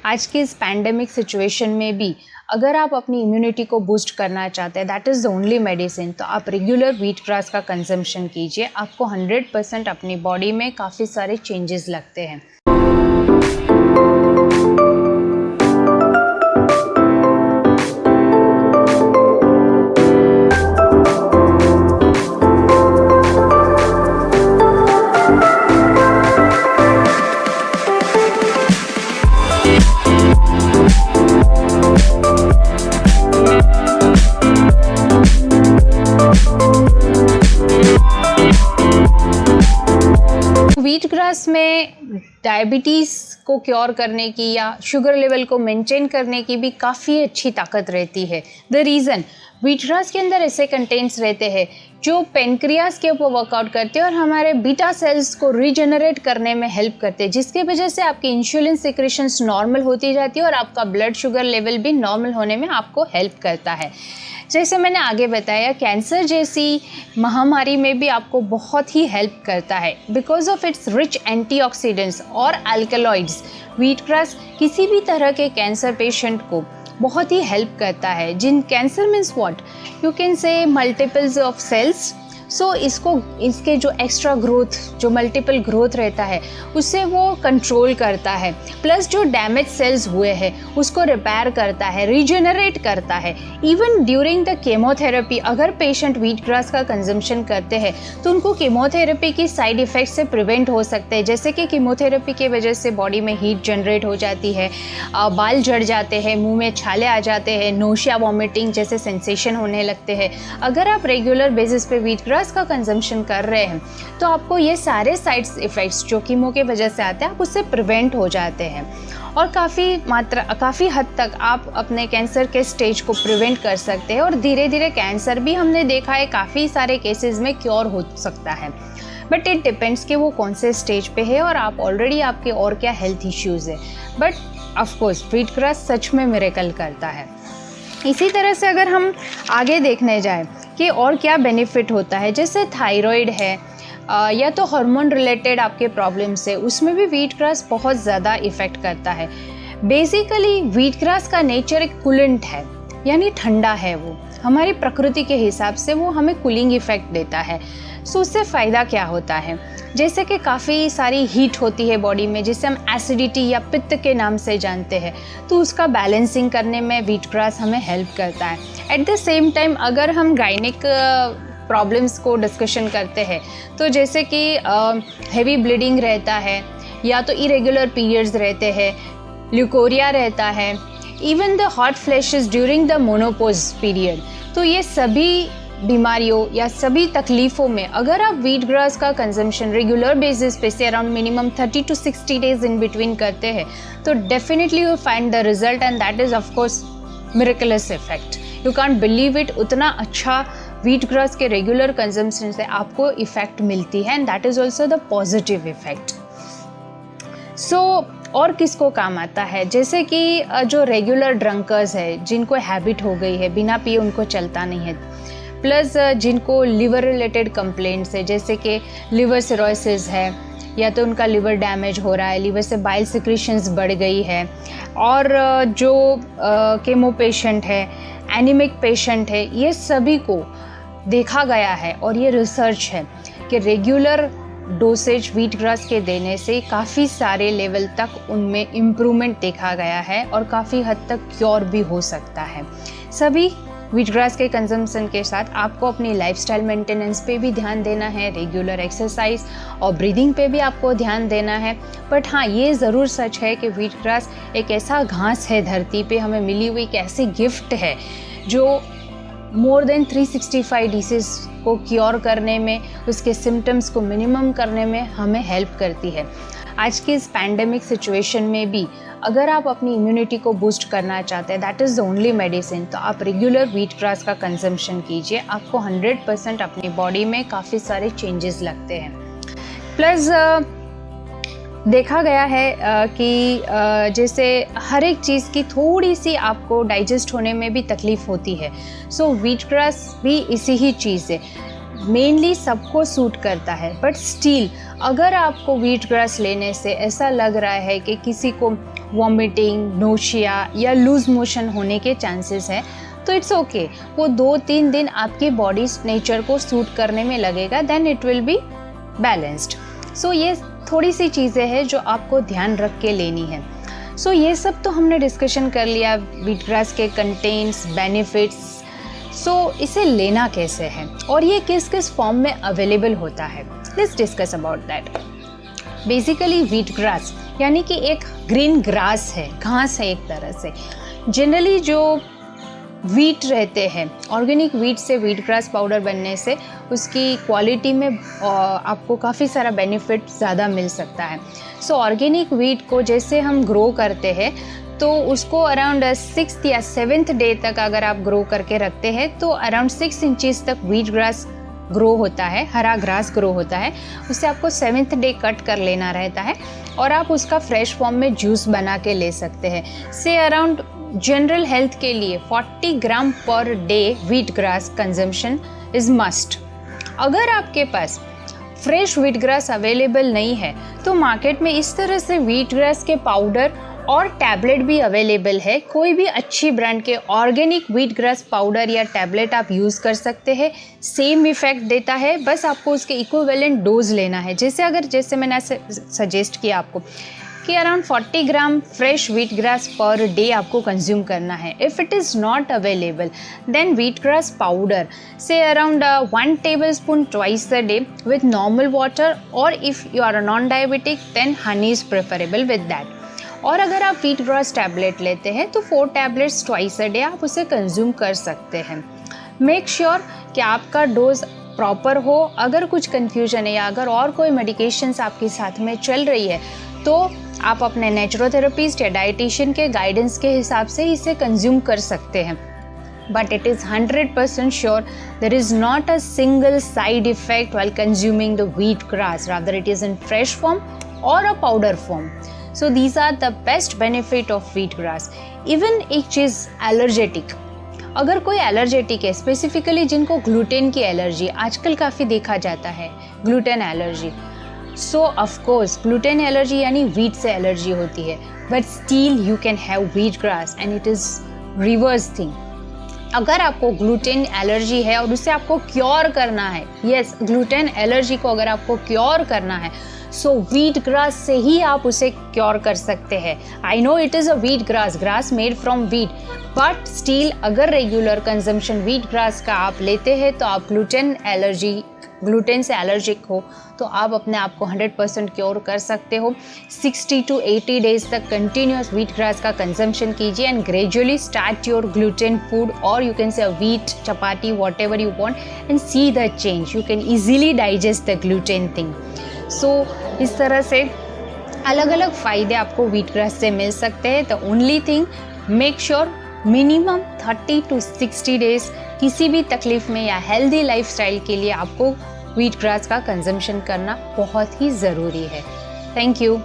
आज की इस पैंडेमिक सिचुएशन में भी अगर आप अपनी इम्यूनिटी को बूस्ट करना चाहते हैं, that is the only medicine, तो आप रेगुलर व्हीट ग्रास का कंजम्पशन कीजिए। आपको 100% अपनी बॉडी में काफ़ी सारे चेंजेस लगते हैं। व्हीट ग्रास में डायबिटीज़ को क्योर करने की या शुगर लेवल को मेंटेन करने की भी काफ़ी अच्छी ताकत रहती है। द रीज़न, व्हीट ग्रास के अंदर ऐसे कंटेंट्स रहते हैं जो पेनक्रियास के ऊपर वर्कआउट करते हैं और हमारे बीटा सेल्स को रीजनरेट करने में हेल्प करते हैं, जिसकी वजह से आपकी इंसुलिन सिक्रेशंस नॉर्मल होती जाती है और आपका ब्लड शुगर लेवल भी नॉर्मल होने में आपको हेल्प करता है। जैसे मैंने आगे बताया, कैंसर जैसी महामारी में भी आपको बहुत ही हेल्प करता है because of its rich antioxidants और अल्कलॉइड्स। व्हीट ग्रास किसी भी तरह के कैंसर पेशेंट को बहुत ही हेल्प करता है। जिन cancer means what, you can say multiples of cells, so इसके जो एक्स्ट्रा ग्रोथ, जो मल्टीपल ग्रोथ रहता है उससे वो कंट्रोल करता है। प्लस जो डैमेज सेल्स हुए हैं उसको रिपेयर करता है, रीजनरेट करता है। इवन ड्यूरिंग द केमोथेरेपी अगर पेशेंट व्हीट ग्रास का कंजम्पशन करते हैं तो उनको केमोथेरेपी की साइड इफ़ेक्ट से प्रिवेंट हो सकते हैं। जैसे कि केमोथेरेपी की वजह से बॉडी में हीट जनरेट हो जाती है, बाल झड़ जाते हैं, मुंह में छाले आ जाते हैं, नोशिया वॉमिटिंग जैसे सेंसेशन होने लगते हैं। अगर आप रेगुलर बेसिस पे व्हीट ग्रास का कंजम्पशन कर रहे हैं तो आपको ये सारे साइड इफ़ेक्ट्स जो कीमो की वजह से आते हैं आप उससे प्रिवेंट हो जाते हैं और काफ़ी हद तक आप अपने कैंसर के स्टेज को प्रिवेंट कर सकते हैं। और धीरे धीरे कैंसर भी हमने देखा है काफ़ी सारे केसेस में क्योर हो सकता है, बट इट डिपेंड्स कि वो कौन से स्टेज पे है और आप ऑलरेडी आपके और क्या हेल्थ इश्यूज़ है। बट ऑफकोर्स व्हीट ग्रास सच में मिरेकल करता है। इसी तरह से अगर हम आगे देखने जाएं कि और क्या बेनिफिट होता है, जैसे थायराइड है या तो हार्मोन रिलेटेड आपके प्रॉब्लम्स है, उसमें भी व्हीट ग्रास बहुत ज़्यादा इफ़ेक्ट करता है। बेसिकली व्हीट ग्रास का नेचर एक कूलेंट है, यानी ठंडा है। वो हमारी प्रकृति के हिसाब से वो हमें कूलिंग इफ़ेक्ट देता है। सो उससे फ़ायदा क्या होता है, जैसे कि काफ़ी सारी हीट होती है बॉडी में जिसे हम एसिडिटी या पित्त के नाम से जानते हैं, तो उसका बैलेंसिंग करने में व्हीट ग्रास हमें हेल्प करता है। एट द सेम टाइम अगर हम गायनिक प्रॉब्लम्स को डिस्कशन करते हैं तो जैसे कि हेवी ब्लीडिंग रहता है या तो इरेगुलर पीरियड्स रहते हैं, ल्यूकोरिया रहता है, even the hot flashes during the menopause period, तो ये सभी बीमारियों या सभी तकलीफ़ों में अगर आप व्हीट ग्रास का कंजम्पशन रेगुलर बेसिस पे से around minimum 30 to 60 days in between करते हैं तो definitely you find the result and that is of course miraculous effect. You can't believe it, उतना अच्छा व्हीट ग्रास के रेगुलर कंजम्पशन से आपको इफेक्ट मिलती है and that is also the positive effect. So और किसको काम आता है, जैसे कि जो रेगुलर ड्रंकर्स है, जिनको हैबिट हो गई है, बिना पिए उनको चलता नहीं है, प्लस जिनको लिवर रिलेटेड कंप्लेंट्स है, जैसे कि लिवर सिरोसिस है या तो उनका लिवर डैमेज हो रहा है, लिवर से बाइल सिक्रीशंस बढ़ गई है, और जो केमो पेशेंट है, एनीमिक पेशेंट है, ये सभी को देखा गया है और ये रिसर्च है कि रेगुलर डोसेज व्हीट ग्रास के देने से काफ़ी सारे लेवल तक उनमें इम्प्रूवमेंट देखा गया है और काफ़ी हद तक क्योर भी हो सकता है। सभी व्हीट ग्रास के कंजम्पशन के साथ आपको अपनी लाइफस्टाइल मेंटेनेंस पे भी ध्यान देना है, रेगुलर एक्सरसाइज और ब्रीदिंग पे भी आपको ध्यान देना है। बट हाँ, ये ज़रूर सच है कि व्हीट ग्रास एक ऐसा घास है धरती पे हमें मिली हुई एक ऐसी गिफ्ट है जो मोर देन 365 डिसीज़ को क्योर करने में, उसके सिम्टम्स को मिनिमम करने में हमें हेल्प करती है। आज की इस पैंडेमिक सिचुएशन में भी अगर आप अपनी इम्यूनिटी को बूस्ट करना चाहते हैं, that is the only medicine, तो आप रेगुलर व्हीट ग्रास का कंजम्पशन कीजिए। आपको 100% अपनी बॉडी में काफ़ी सारे चेंजेस लगते हैं। प्लस देखा गया है कि जैसे हर एक चीज़ की थोड़ी सी आपको डाइजेस्ट होने में भी तकलीफ़ होती है, सो व्हीट ग्रास भी इसी ही चीज़ है, मेनली सबको सूट करता है। बट स्टिल अगर आपको व्हीट ग्रास लेने से ऐसा लग रहा है कि किसी को वॉमिटिंग, नोशिया या लूज मोशन होने के चांसेस है, तो इट्स ओके। वो 2-3 दिन आपकी बॉडी नेचर को सूट करने में लगेगा, then it will be balanced. So ये थोड़ी सी चीज़ें हैं जो आपको ध्यान रख के लेनी है। सो ये सब तो हमने डिस्कशन कर लिया, व्हीट ग्रास के कंटेंट्स, बेनिफिट्स। सो इसे लेना कैसे है और ये किस किस फॉर्म में अवेलेबल होता है, let's discuss about that. Basically wheat grass यानी कि एक ग्रीन ग्रास है, घास है एक तरह से। जनरली जो वीट रहते हैं, ऑर्गेनिक वीट से व्हीट ग्रास पाउडर बनने से उसकी क्वालिटी में आपको काफ़ी सारा बेनिफिट ज़्यादा मिल सकता है। सो ऑर्गेनिक वीट को जैसे हम ग्रो करते हैं तो उसको अराउंड 6th या 7th डे तक अगर आप ग्रो करके रखते हैं तो अराउंड 6 इंचेस तक व्हीट ग्रास ग्रो होता है, हरा ग्रास ग्रो होता है। उससे आपको 7th डे कट कर लेना रहता है और आप उसका फ्रेश फॉर्म में जूस बना के ले सकते हैं। से अराउंड जनरल हेल्थ के लिए 40 gram per day wheat grass consumption is must. अगर आपके पास फ्रेश व्हीट ग्रास अवेलेबल नहीं है तो मार्केट में इस तरह से व्हीट ग्रास के पाउडर और टैबलेट भी अवेलेबल है। कोई भी अच्छी ब्रांड के ऑर्गेनिक व्हीट ग्रास पाउडर या टैबलेट आप यूज़ कर सकते हैं, सेम इफेक्ट देता है, बस आपको उसके इक्विवेलेंट डोज लेना है। जैसे मैंने सजेस्ट किया आपको कि around 40 gram fresh wheat grass per day आपको कंज्यूम करना है। If it is not available then wheat grass powder से around 1 tablespoon twice a day with normal water, और if you are a non-diabetic then honey is preferable with that। और अगर आप wheat grass tablet लेते हैं तो 4 tablets twice a day आप उसे कंज्यूम कर सकते हैं। मेक श्योर कि आपका डोज प्रॉपर हो। अगर कुछ कन्फ्यूजन है या अगर और कोई मेडिकेशंस आपके साथ में चल रही है तो आप अपने नेचुरोथेरेपिस्ट या डाइटिशियन के गाइडेंस के हिसाब से इसे कंज्यूम कर सकते हैं। But it is 100% sure there is not a single side effect while consuming the wheat grass, rather it is in fresh form or a powder form. So these are the best benefit of wheat grass. Even एक चीज़ allergic, अगर कोई allergic है, specifically जिनको gluten की allergy आजकल काफ़ी देखा जाता है, gluten allergy, so of course gluten allergy यानी व्हीट से एलर्जी होती है, but still you can have wheat grass and it is reverse thing. अगर आपको ग्लूटेन एलर्जी है और उसे आपको क्योर करना है, यस ग्लूटेन एलर्जी को अगर आपको क्योर करना है सो व्हीट ग्रास से ही आप उसे क्योर कर सकते हैं। I know it is a wheat grass made from wheat, but still अगर रेगुलर कंजम्पशन व्हीट ग्रास का आप लेते हैं तो आप ग्लूटेन से एलर्जिक हो तो आप अपने आप को 100% क्योर कर सकते हो। 60 to 80 डेज तक कंटिन्यूस व्हीट ग्रास का कंजम्पशन कीजिए and gradually start your gluten food, और you can say wheat chapati whatever you want and see the change. You can easily digest the gluten thing. So इस तरह से अलग अलग फ़ायदे आपको व्हीट ग्रास से मिल सकते हैं। The only thing, make sure minimum 30 to 60 days किसी भी तकलीफ में या हेल्दी लाइफस्टाइल के लिए आपको व्हीट ग्रास का कंजम्पशन करना बहुत ही ज़रूरी है। Thank you.